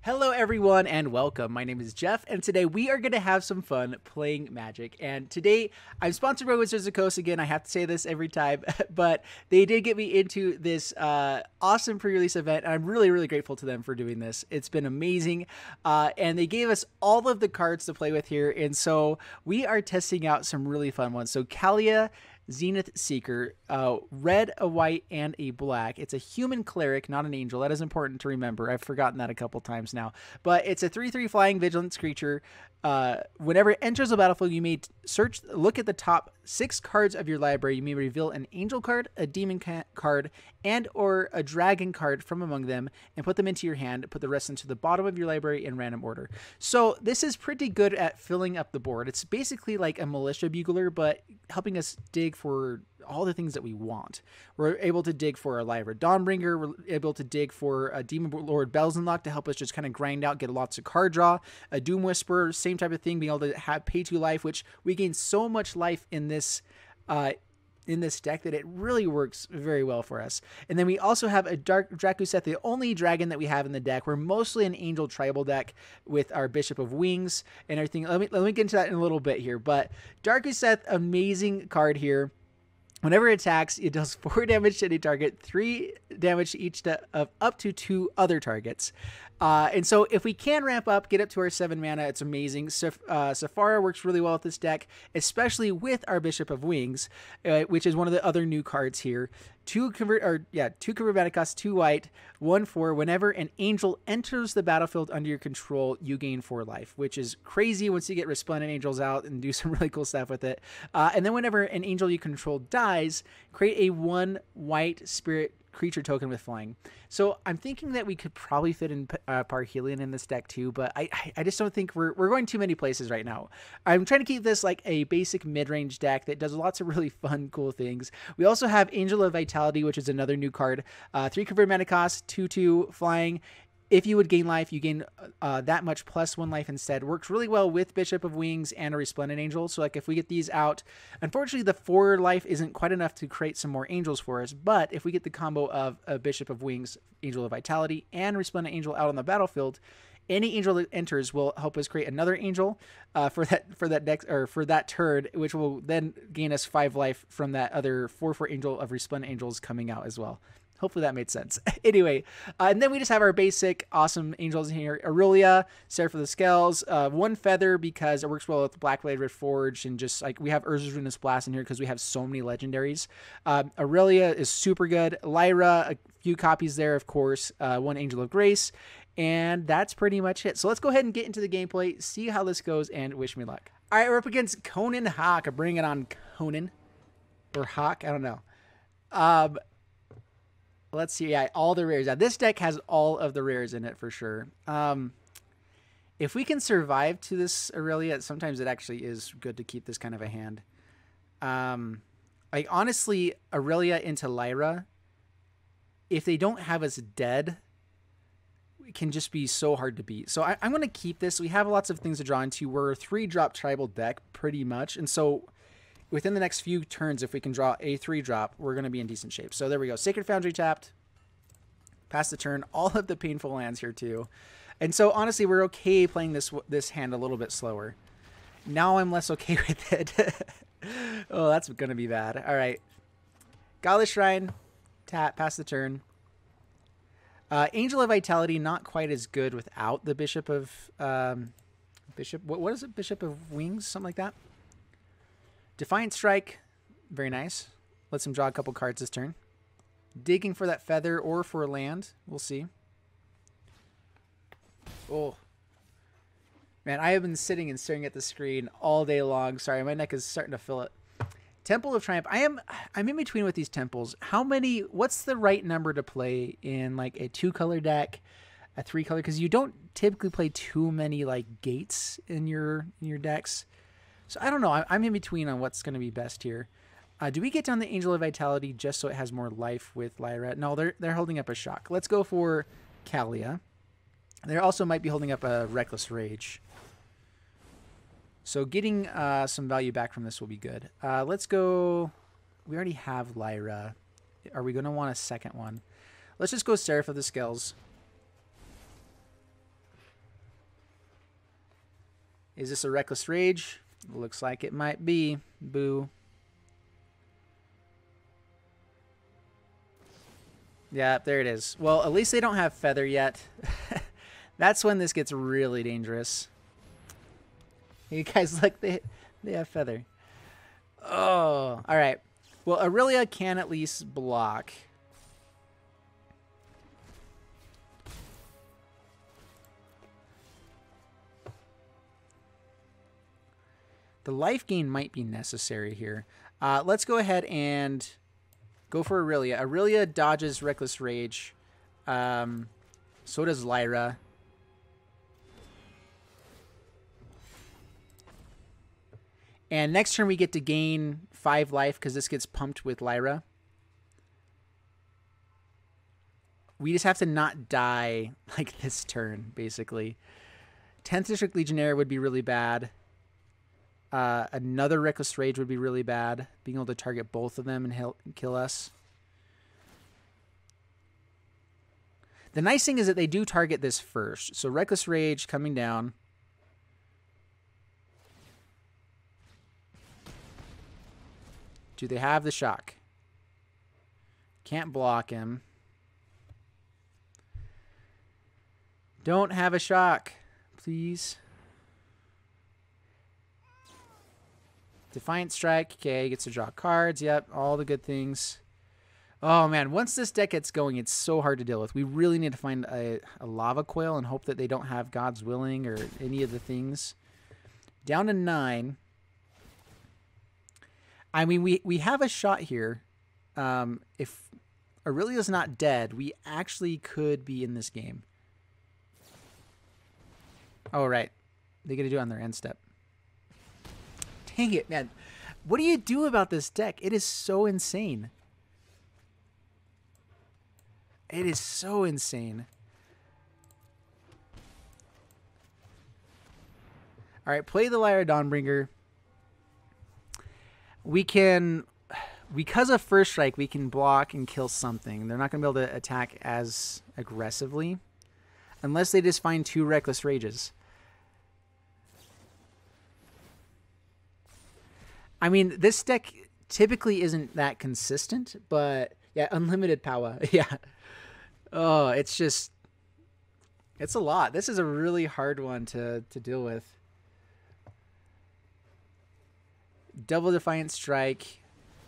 Hello everyone and welcome. My name is Jeff and today we are going to have some fun playing Magic. And today I'm sponsored by Wizards of the Coast again. I have to say this every time, but they did get me into this awesome pre-release event and I'm really grateful to them for doing this. It's been amazing and they gave us all of the cards to play with here, and so we are testing out some really fun ones. So Kaalia, Zenith Seeker, red, a white, and a black. It's a human cleric, not an angel. That is important to remember. I've forgotten that a couple times now. But it's a 3/3 flying vigilance creature. Whenever it enters the battlefield, you may look at the top 6 cards of your library. You may reveal an angel card, a demon card, and or a dragon card from among them, and put them into your hand. Put the rest into the bottom of your library in random order. So this is pretty good at filling up the board. It's basically like a militia bugler, but helping us dig for all the things that we want. We're able to dig for a Lyra Dawnbringer. We're able to dig for a Demon Lord Belzenlock to help us just kind of grind out, get lots of card draw. A Doom Whisperer, same type of thing, being able to have pay 2 life, which we gain so much life in this deck that it really works very well for us. And then we also have a Dark Drakuseth, the only dragon that we have in the deck. We're mostly an angel tribal deck with our Bishop of Wings and everything. Let me get into that in a little bit here. But Drakuseth, amazing card here. Whenever it attacks, it does 4 damage to any target, 3 damage to each of up to 2 other targets. And so if we can ramp up, get up to our 7 mana, it's amazing. Safara works really well with this deck, especially with our Bishop of Wings, which is one of the other new cards here. 2 mana cost, 2 white, 1/4. Whenever an angel enters the battlefield under your control, you gain 4 life, which is crazy once you get Resplendent Angels out and do some really cool stuff with it. And then whenever an angel you control dies, create a 1 white spirit creature token with flying. So I'm thinking that we could probably fit in Parhelion in this deck too, but I just don't think we're going too many places right now. I'm trying to keep this like a basic mid-range deck that does lots of really fun, cool things. We also have Angel of Vitality, which is another new card. 3 convert mana cost, 2/2 flying. If you would gain life, you gain that much plus 1 life instead. Works really well with Bishop of Wings and a Resplendent Angel. So like if we get these out, unfortunately the 4 life isn't quite enough to create some more angels for us. But if we get the combo of a Bishop of Wings, Angel of Vitality, and Resplendent Angel out on the battlefield, any angel that enters will help us create another angel for that turn, which will then gain us 5 life from that other 4/4 angel of Resplendent Angels coming out as well. Hopefully that made sense. Anyway, and then we just have our basic awesome angels in here. Aurelia, Seraph of the Scales, 1 feather because it works well with Blackblade Reforged, and just like we have Urza's Ruinous Blast in here because we have so many legendaries. Aurelia is super good. Lyra, a few copies there, of course. 1 Angel of Grace. And that's pretty much it. So let's go ahead and get into the gameplay, see how this goes, and wish me luck. All right, we're up against Conan Hawk. Bring it on, Conan. Or Hawk, I don't know. Let's see. Yeah, all the rares. Now, this deck has all of the rares in it for sure. If we can survive to this Aurelia, sometimes it actually is good to keep this kind of a hand. Like honestly, Aurelia into Lyra, if they don't have us dead, it can just be so hard to beat. So I'm going to keep this. We have lots of things to draw into. We're a 3-drop tribal deck pretty much. And so within the next few turns, if we can draw a 3-drop, we're going to be in decent shape. So there we go. Sacred Foundry tapped. Pass the turn. All of the painful lands here too. And so honestly, we're okay playing this hand a little bit slower. Now I'm less okay with it. Oh, that's going to be bad. All right. Godless Shrine. Tap. Pass the turn. Angel of Vitality, not quite as good without the Bishop of... what is it? Bishop of Wings? Something like that. Defiant Strike, very nice. Lets him draw a couple cards this turn. Digging for that feather or for a land. We'll see. Oh. Man, I have been sitting and staring at the screen all day long. Sorry, my neck is starting to fill it. Temple of Triumph. I'm in between with these temples. What's the right number to play in like a 2-color deck, a 3-color? Because you don't typically play too many like gates in your decks. So I don't know. I'm in between on what's going to be best here. Do we get down the Angel of Vitality just so it has more life with Lyra? No, they're holding up a Shock. Let's go for Kaalia. They also might be holding up a Reckless Rage. So getting some value back from this will be good. Let's go. We already have Lyra. Are we going to want a second one? Let's just go Seraph of the Scales. Is this a Reckless Rage? Looks like it might be. Boo. Yeah, there it is. Well, at least they don't have Feather yet. That's when this gets really dangerous. You guys, like, they have Feather. Oh, all right. Well, Aurelia can at least block. The life gain might be necessary here. Let's go ahead and go for Aurelia. Aurelia dodges Reckless Rage. So does Lyra. And next turn we get to gain 5 life because this gets pumped with Lyra. We just have to not die like this turn, basically. 10th District Legionnaire would be really bad. Another Reckless Rage would be really bad. Being able to target both of them and kill us. The nice thing is that they do target this first. So Reckless Rage coming down. Do they have the shock? Can't block him. Don't have a shock, please. Defiant Strike. Okay, gets to draw cards. Yep, all the good things. Oh, man. Once this deck gets going, it's so hard to deal with. We really need to find a Lava Coil and hope that they don't have God's Willing or any of the things. Down to 9. I mean, we have a shot here. If Aurelia's not dead, we actually could be in this game. Oh, right. They get to do it on their end step. Dang it, man. What do you do about this deck? It is so insane. It is so insane. All right, play the Lyra Dawnbringer. We can, because of First Strike, we can block and kill something. They're not going to be able to attack as aggressively unless they just find 2 Reckless Rages. I mean, this deck typically isn't that consistent, but yeah, unlimited power. Yeah. Oh, it's just, it's a lot. This is a really hard one to deal with. Double Defiant Strike.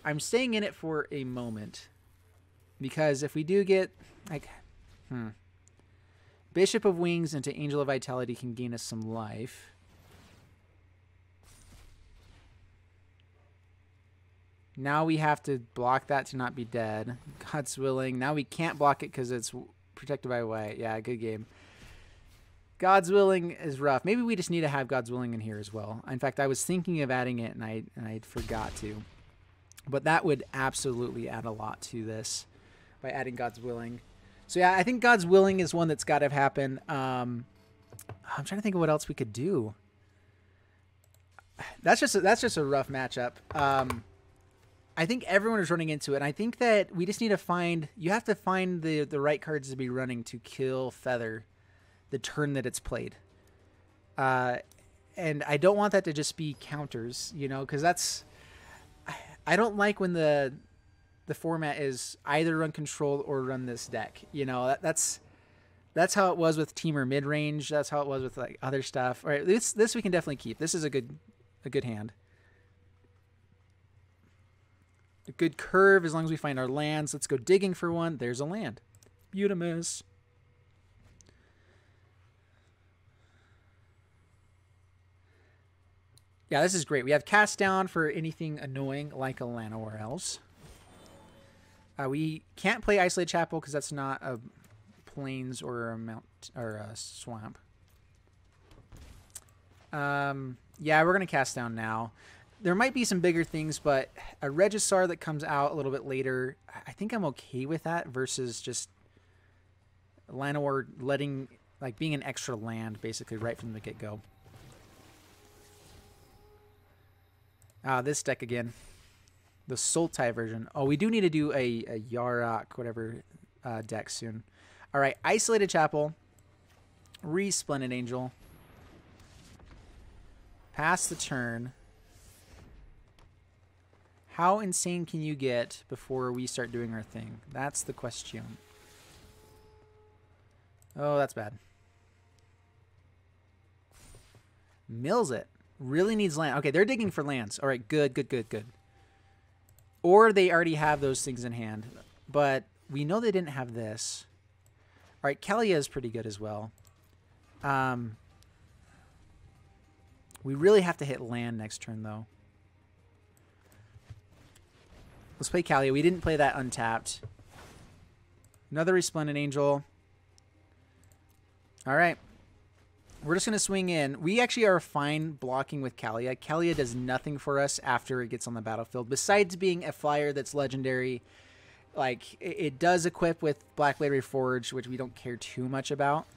I'm staying in it for a moment because if we do get like, Bishop of Wings into Angel of Vitality can gain us some life. Now we have to block that to not be dead. God's Willing. Now we can't block it because it's protected by white. Yeah, good game. God's Willing is rough. Maybe we just need to have God's Willing in here as well. In fact, I was thinking of adding it and I forgot to. But that would absolutely add a lot to this by adding God's Willing. So yeah, I think God's Willing is one that's got to happen. I'm trying to think of what else we could do. That's just a rough matchup. I think everyone is running into it. And I think that we just need to find, you have to find the right cards to be running to kill Feather the turn that it's played. And I don't want that to just be counters, you know, because that's, I don't like when the format is either run control or run this deck. You know, that's how it was with Teamer Midrange. That's how it was with like other stuff. All right, this we can definitely keep. This is a good hand. A good curve as long as we find our lands. Let's go digging for one. There's a land. Beautimus. Yeah, this is great. We have Cast Down for anything annoying like a Llanowar Elves. We can't play Isolated Chapel because that's not a plains or a mount or a swamp. Yeah, we're gonna Cast Down now. There might be some bigger things, but a Regisar that comes out a little bit later, I think I'm okay with that versus just Llanowar letting, like, being an extra land basically right from the get-go. This deck again. The Sultai version. Oh, we do need to do a Yarok, whatever, deck soon. All right, Isolated Chapel. Resplendent Angel. Pass the turn. How insane can you get before we start doing our thing? That's the question. Oh, that's bad. Mills it. Really needs land. Okay, they're digging for lands. All right, good, good, good, good. Or they already have those things in hand. But we know they didn't have this. All right, Kaalia is pretty good as well. We really have to hit land next turn, though. Let's play Kaalia. We didn't play that untapped. Another Resplendent Angel. All right. We're just going to swing in. We actually are fine blocking with Kaalia. Kaalia does nothing for us after it gets on the battlefield. Besides being a flyer that's legendary, like, it does equip with Black Blade Reforged, which we don't care too much about.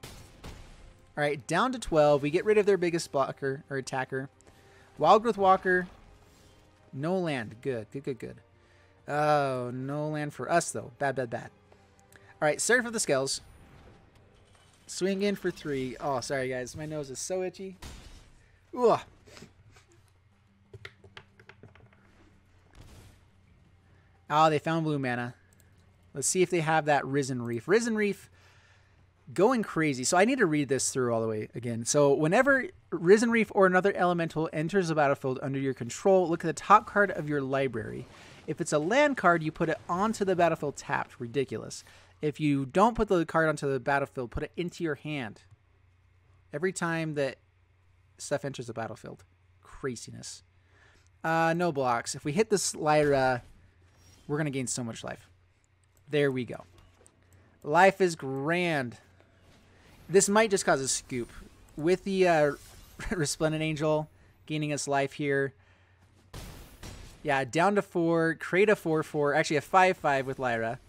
All right, down to 12. We get rid of their biggest blocker or attacker. Wild Growth Walker. No land. Good, good, good, good. Oh, no land for us, though. Bad, bad, bad. All right, Seraph of the Scales. Swing in for 3. Oh, sorry, guys. My nose is so itchy. Ugh. Oh, they found blue mana. Let's see if they have that Risen Reef. Risen Reef going crazy. So I need to read this through all the way again. So whenever Risen Reef or another elemental enters the battlefield under your control, look at the top card of your library. If it's a land card, you put it onto the battlefield tapped. Ridiculous. If you don't put the card onto the battlefield, put it into your hand. Every time that stuff enters the battlefield. Craziness. No blocks. If we hit this Lyra, we're going to gain so much life. There we go. Life is grand. This might just cause a scoop. With the Resplendent Angel gaining us life here. Yeah, down to 4. Create a 4/4. Actually, a 5/5 with Lyra.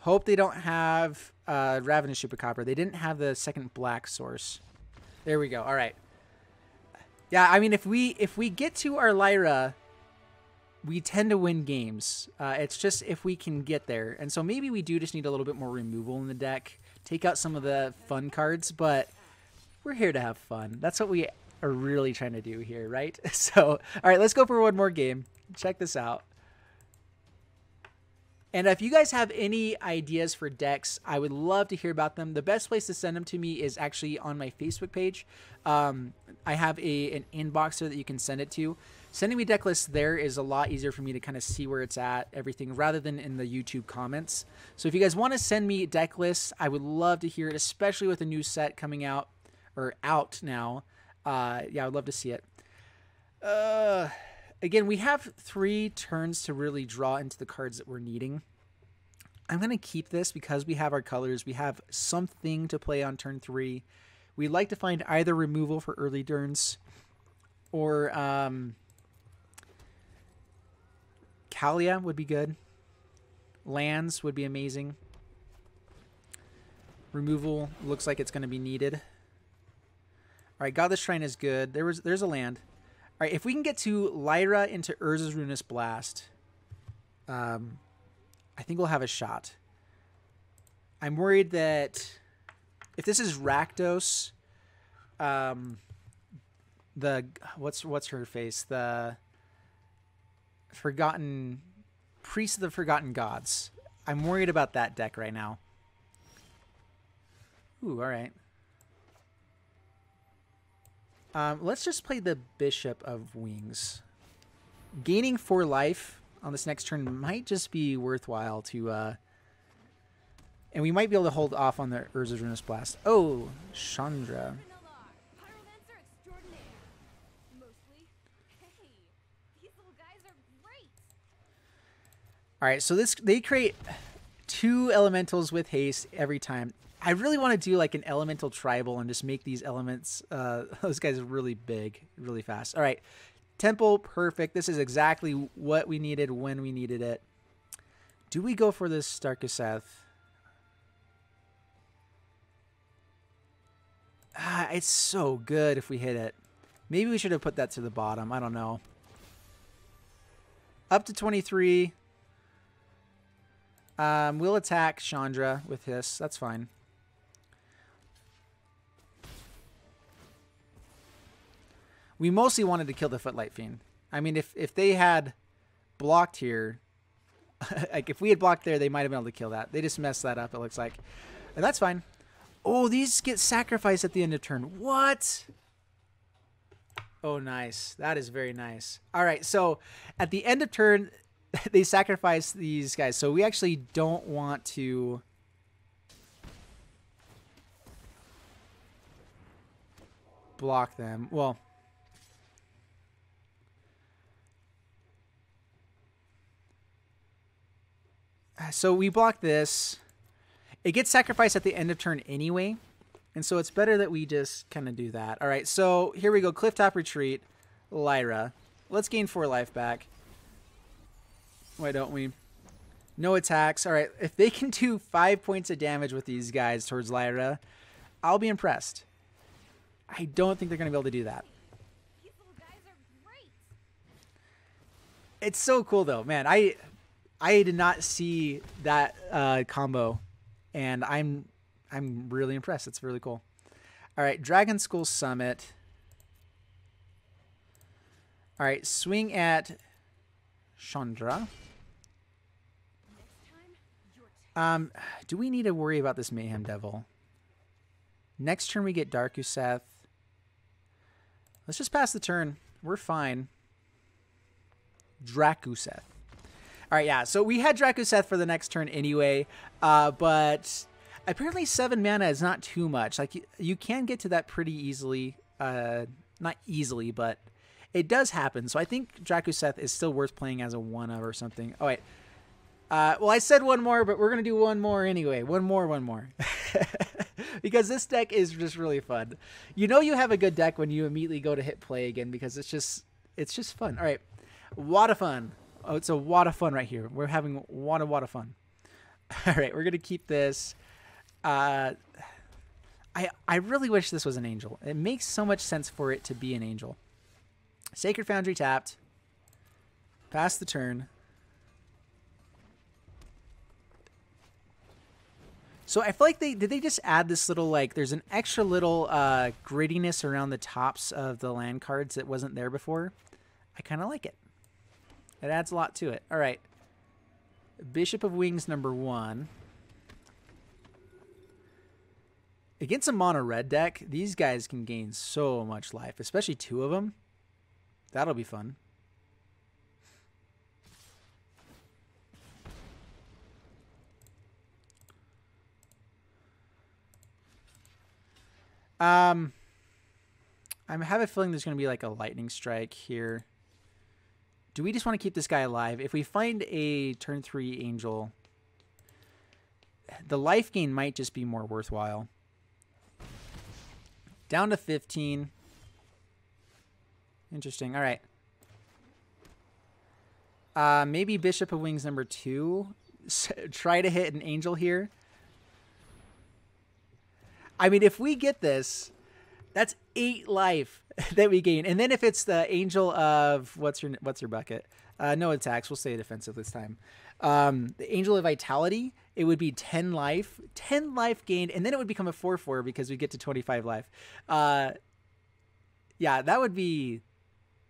Hope they don't have Ravenous Chupacabra. They didn't have the second black source. There we go. All right. Yeah, I mean, if we get to our Lyra, we tend to win games. It's just if we can get there. And so maybe we do just need a little bit more removal in the deck. Take out some of the fun cards, but we're here to have fun. That's what we are really trying to do here, right? So, all right, let's go for one more game. Check this out. And if you guys have any ideas for decks, I would love to hear about them. The best place to send them to me is actually on my Facebook page. I have an inbox there that you can send it to. Sending me deck lists there is a lot easier for me to kind of see where it's at, everything, rather than in the YouTube comments. So if you guys want to send me deck lists, I would love to hear it, especially with a new set coming out, or out now. Yeah, I would love to see it. Again, we have 3 turns to really draw into the cards that we're needing. I'm going to keep this because we have our colors. We have something to play on turn 3. We'd like to find either removal for early turns or Kaalia would be good. Lands would be amazing. Removal looks like it's going to be needed. All right, Godless Shrine is good. There's a land. All right, if we can get to Lyra into Urza's Ruinous Blast, I think we'll have a shot. I'm worried that if this is Rakdos, what's her face? The Forgotten Priest of the Forgotten Gods. I'm worried about that deck right now. Ooh, all right. Let's just play the Bishop of Wings. Gaining 4 life on this next turn might just be worthwhile to... and we might be able to hold off on the Urza's Ruinous Blast. Oh, Chandra. All right, so they create 2 elementals with haste every time. I really want to do like an elemental tribal and just make these elements, those guys really big, really fast. All right, Temple, perfect. This is exactly what we needed when we needed it. Do we go for this Starkaseth? Ah, it's so good if we hit it. Maybe we should have put that to the bottom. I don't know. Up to 23. We'll attack Chandra with this. That's fine. We mostly wanted to kill the Footlight Fiend. I mean, if they had blocked here, like if we had blocked there, they might have been able to kill that. They just messed that up, it looks like. And that's fine. Oh, these get sacrificed at the end of turn. What? Oh, nice. That is very nice. All right, so at the end of turn, they sacrifice these guys. So we actually don't want to... block them. Well... So we block this. It gets sacrificed at the end of turn anyway. And so it's better that we just kind of do that. All right, so here we go. Clifftop Retreat. Lyra. Let's gain 4 life back. Why don't we? No attacks. All right, if they can do 5 points of damage with these guys towards Lyra, I'll be impressed. I don't think they're going to be able to do that. These little guys are great. It's so cool, though. Man, I did not see that combo, and I'm really impressed. It's really cool. All right, Dragon School Summit. All right, swing at Chandra. Do we need to worry about this Mayhem Devil? Next turn we get Darkuseth. Let's just pass the turn. We're fine. Drakuseth. All right, yeah, so we had Drakuseth for the next turn anyway, but apparently 7 mana is not too much. Like, you can get to that pretty easily. Not easily, but it does happen. So I think Drakuseth is still worth playing as a 1-of or something. Oh, wait. Well, I said one more, but we're going to do one more anyway. One more. Because this deck is just really fun. You know you have a good deck when you immediately go to hit play again, because it's just fun. All right, wad of fun. Oh, it's a wad of fun right here. We're having wad of fun. All right, we're going to keep this. I really wish this was an angel. It makes so much sense for it to be an angel. Sacred Foundry tapped. Pass the turn. So I feel like did they just add this little, like, there's an extra little grittiness around the tops of the land cards that wasn't there before. I kind of like it. It adds a lot to it. All right. Bishop of Wings #1. Against a mono red deck, these guys can gain so much life, especially 2 of them. That'll be fun. I have a feeling there's going to be like a lightning strike here. Do we just want to keep this guy alive? If we find a turn 3 angel, the life gain might just be more worthwhile. Down to 15. Interesting. All right. Maybe Bishop of Wings #2. Try to hit an angel here. I mean, if we get this, that's 8 life that we gain. And then if it's the angel of what's your bucket? No attacks. We'll stay defensive this time. The angel of vitality, it would be 10 life. 10 life gained, and then it would become a 4/4 because we get to 25 life. Yeah, that would be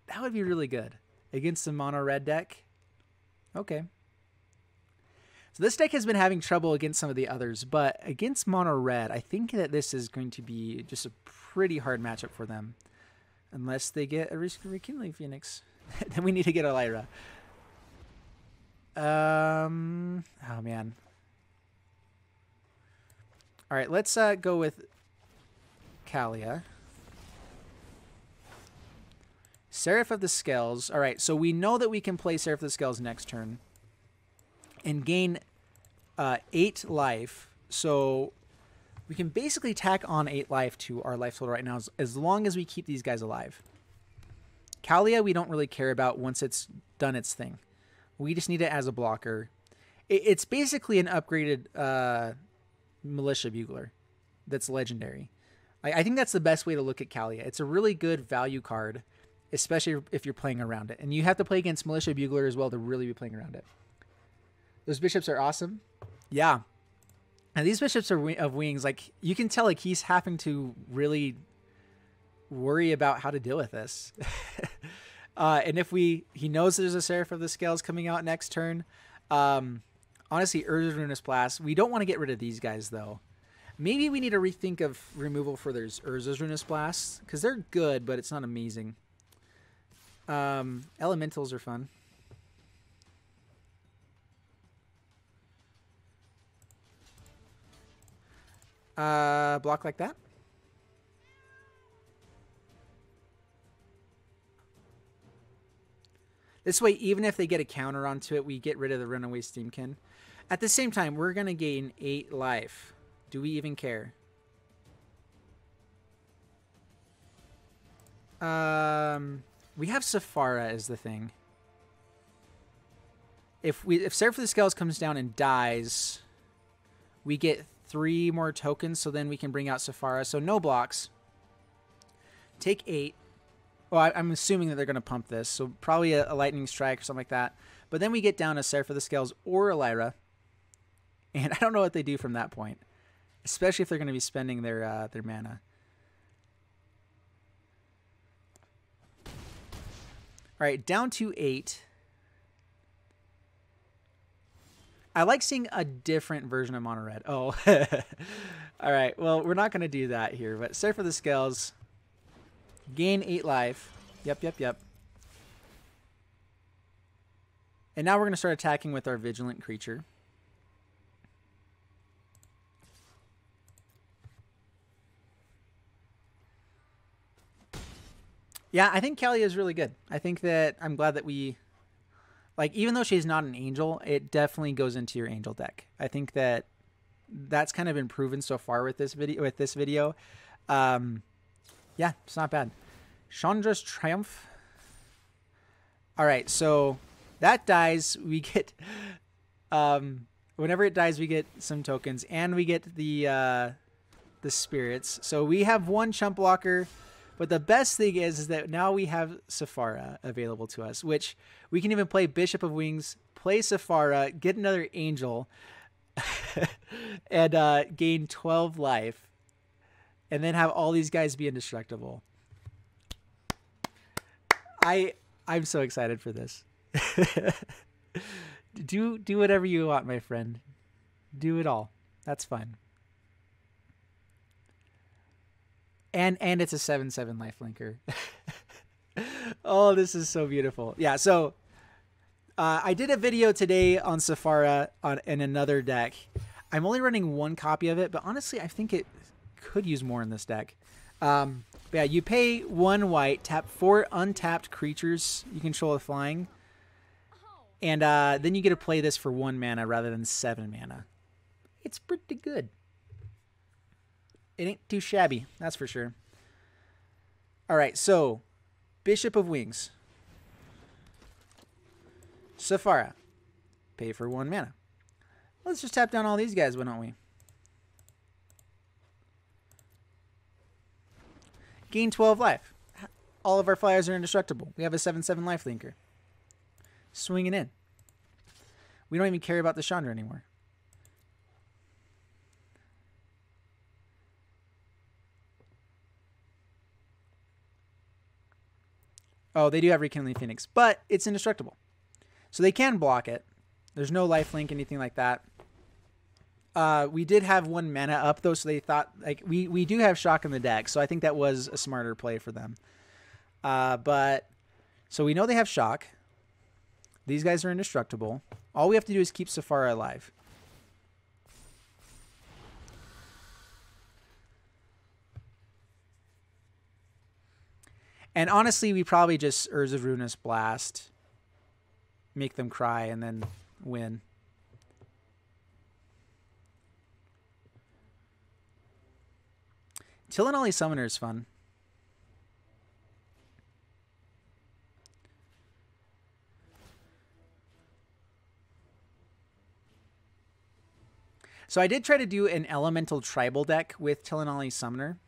really good against a mono red deck. Okay. So this deck has been having trouble against some of the others, but against mono red, I think that this is going to be just a pretty hard matchup for them. Unless they get a Rekindling Phoenix. Then we need to get a Lyra. Oh, man. All right, let's go with Kaalia. Seraph of the Scales. All right, so we know that we can play Seraph of the Scales next turn and gain 8 life. So we can basically tack on 8 life to our life total right now as long as we keep these guys alive. Kaalia we don't really care about once it's done its thing. We just need it as a blocker. It's basically an upgraded Militia Bugler that's legendary. I think that's the best way to look at Kaalia. It's a really good value card, especially if you're playing around it. And you have to play against Militia Bugler as well to really be playing around it. Those bishops are awesome. Yeah. And these bishops are of wings. Like, you can tell, like, he's having to really worry about how to deal with this. And if he knows there's a Seraph of the Scales coming out next turn. Honestly, Urza's Ruinous Blast. We don't want to get rid of these guys, though. Maybe we need to rethink of removal for their Urza's Ruinous Blast, because they're good, but it's not amazing. Elementals are fun. Block like that. This way, even if they get a counter onto it, we get rid of the Runaway Steamkin. At the same time, we're going to gain 8 life. Do we even care? We have Sephara as the thing. If Seraph of the Scales comes down and dies, we get 3 more tokens, so then we can bring out Sephara. So no blocks. Take 8. Well, I'm assuming that they're going to pump this, so probably a Lightning Strike or something like that. But then we get down a Seraph of the Scales or a Lyra, and I don't know what they do from that point, especially if they're going to be spending their mana. All right, down to 8. I like seeing a different version of Mono Red. Oh, all right. Well, we're not going to do that here, but Seraph of the Scales. Gain 8 life. Yep. And now we're going to start attacking with our Vigilant creature. Yeah, I think Kaalia is really good. I think that I'm glad that we... Like, even though she's not an angel, it definitely goes into your angel deck. I think that that's kind of been proven so far with this video. Yeah, it's not bad. Chandra's Triumph. All right, so that dies. We get, whenever it dies, we get some tokens, and we get the spirits. So we have 1 chump blocker, but the best thing is that now we have Sephara available to us, which we can even play Bishop of Wings, play Sephara, get another angel, and gain 12 life. And then have all these guys be indestructible. I'm so excited for this. Do whatever you want, my friend. Do it all. That's fine. And it's a 7/7 lifelinker. Oh, this is so beautiful. Yeah, so I did a video today on Sephara in another deck. I'm only running 1 copy of it, but honestly, I think it could use more in this deck. But yeah, you pay 1 white, tap 4 untapped creatures you control with flying, and then you get to play this for 1 mana rather than 7 mana. It's pretty good. It ain't too shabby, that's for sure. All right, so Bishop of Wings, Sephara, pay for 1 mana. Let's just tap down all these guys, why don't we? Gain 12 life. All of our flyers are indestructible. We have a 7/7 lifelinker. Swinging in. We don't even care about the Chandra anymore. Oh, they do have Rekindling Phoenix, but it's indestructible. So they can block it. There's no lifelink, anything like that. We did have 1 mana up, though, so they thought, like, we do have Shock in the deck, so I think that was a smarter play for them. But, so we know they have Shock. These guys are indestructible. All we have to do is keep Sephara alive. And honestly, we probably just Urza's Ruinous Blast, make them cry, and then win. Tillinolly Summoner is fun. So I did try to do an elemental tribal deck with Tillinolly Summoner,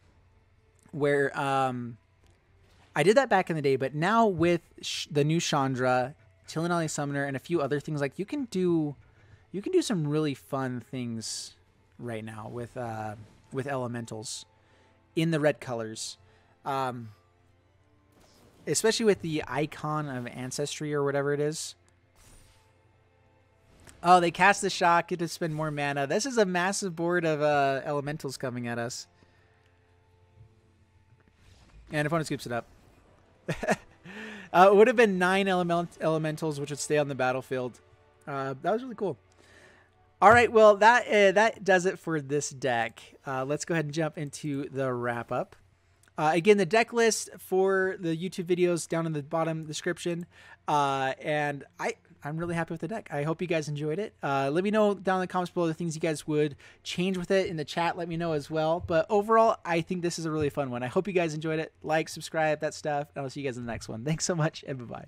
where I did that back in the day, but now with the new Chandra, Tillinolly Summoner, and a few other things, like you can do some really fun things right now with elementals in the red colors. Especially with the icon of ancestry or whatever it is. Oh, they cast the shock. Get to spend more mana. This is a massive board of elementals coming at us. And opponent scoops it up. It would have been 9 elementals, which would stay on the battlefield. That was really cool. All right, well, that does it for this deck. Let's go ahead and jump into the wrap-up. Again, the deck list for the YouTube videos down in the bottom description. And I'm really happy with the deck. I hope you guys enjoyed it. Let me know down in the comments below the things you guys would change with it in the chat. Let me know as well. But overall, I think this is a really fun one. I hope you guys enjoyed it. Like, subscribe, that stuff. And I'll see you guys in the next one. Thanks so much, and bye-bye.